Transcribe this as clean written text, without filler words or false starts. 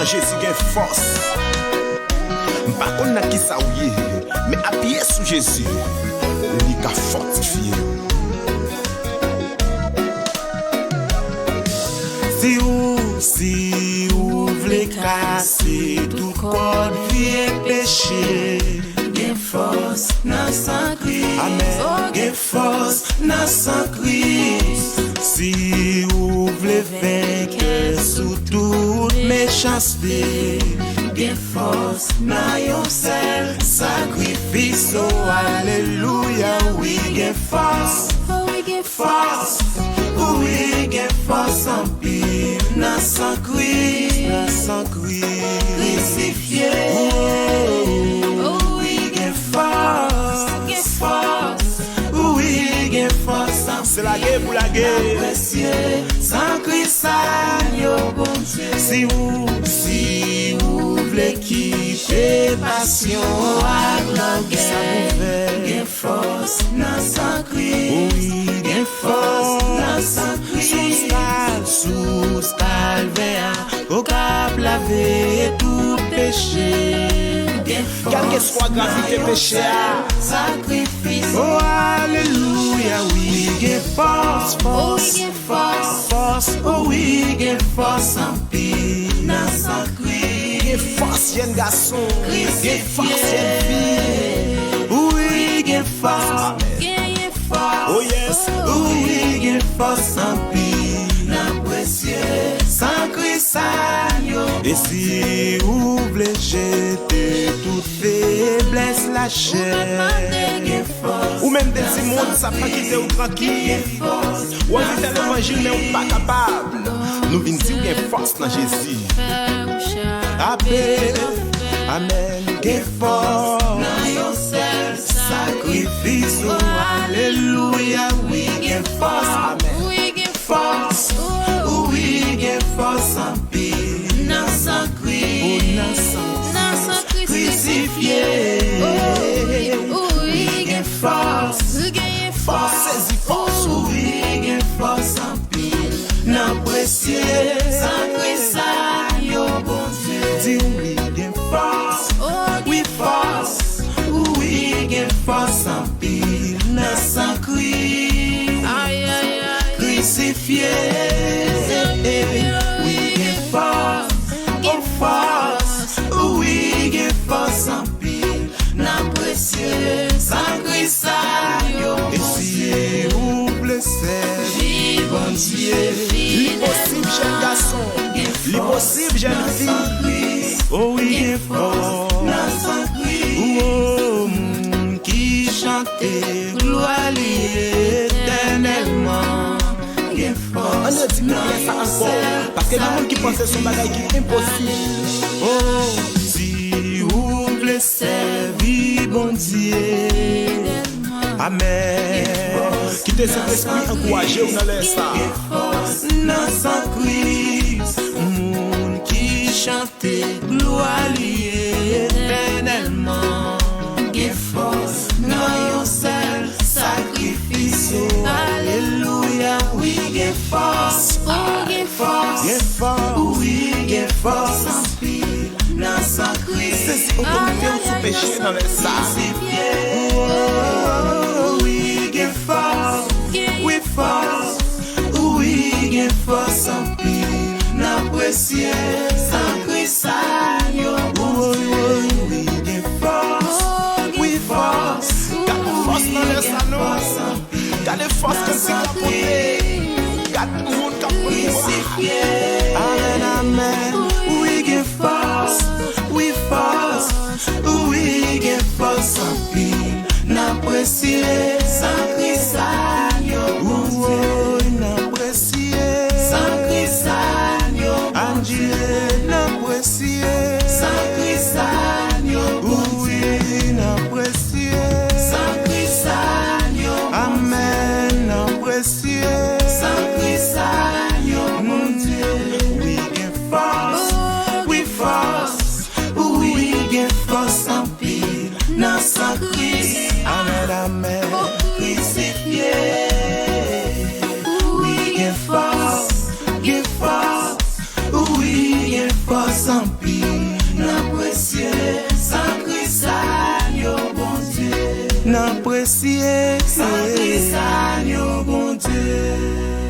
Jésus gen force. M'pa konn ki sa ouye, mais appuyé sur Jésus, li ka fortifié. Si ou vle casser tout code vie péché, gen force nan sang Christ. Amen. Gen force nan sang Christ. Si ou vle vaincre sous toute méchanceté, gen force nan yon seul sacrifice. Oh alléluia, oui gen force. Oh oui gen force. Oui gen force en pile nan sang Christ, crucifié. Oh oui gen force. Oui gen force en pile. C'est la guerre pour la guerre. Précieux sang Christ yo bon Dieu. Si vous voulez quitter passion à la guerre, gen force nan sang Christ. Oui gen force nan sang Christ. Sous calvaire, au cap laver tout péché. Quel que soit gravité péché, sacrifice. Oh alléluia, oui gen force. Oh oui gen force en pile nan sang Christ. Gen force yen garçon, gen force yen fille. Oui gen force. Oh yes, oui gen force en pile nan précieux sang Christ yo. Et si vous voulez jeter toute faiblesse la chair, ou même des monde ça pas quitter ou tranquille, ou inviter l'évangile mais ou pas capable, nous venons dire qu'il y a force dans Jésus. Amen, get force dans yon seul sacrifice. Oh alléluia, oui get force. Amen, oui get force. Oui get force en pile nan sang Christ, crucifié. Oui get force. Saisis force. Oui get force en pile nan précieux sang Christ yo bon Dieu. Dis oui get force. Oui force. Oui get force en pile nan sang Christ, crucifié. Oui get force. Oui get force en pile nan précieux sang Christ yo. Et si vous blessez, bon Dieu, l'impossible jeune garçon, l'impossible jeune fille. Oh oui get force nan sang Christ. Oh qui chante gloire éternellement. On ne dit pas ça encore, parce que le monde qui pense son bagage qui est impossible. Oh, si vous voulez servir bon Dieu, amen. Quittez cet esprit encouragé ou dans l'instant. Dans sang Christ, monde qui chante gloire éternellement. Give force, dans yon seul sacrifice. Alléluia, oui give force. Give force. Oui give force en pile dans sang Christ. C'est autorité ou sous péché dans les salles. Oui give force. Oui force. Oui give force en pile dans précieux sang Christ yo. Oui give force. Oui force. Garde force dans les salons. Garde force que c'est capoté. Garde monde capoté. Amen. We give force. We force. We give force en pile. N'apprécier sans Christ yo. N'apprécier sans Christ yo. Angile n'apprécier sans Christ yo. Oui n'apprécier sans Christ yo. Amen n'apprécier sans Christ yo. Mon Dieu, we give force. We force. We give force en pile. Dans sans Christ. Amen, amen. Crucifié. Oui, il force, oui, il force en pile. N'apprécier sans Christ, yo bon Dieu. N'apprécier sans Christ, yo bon Dieu.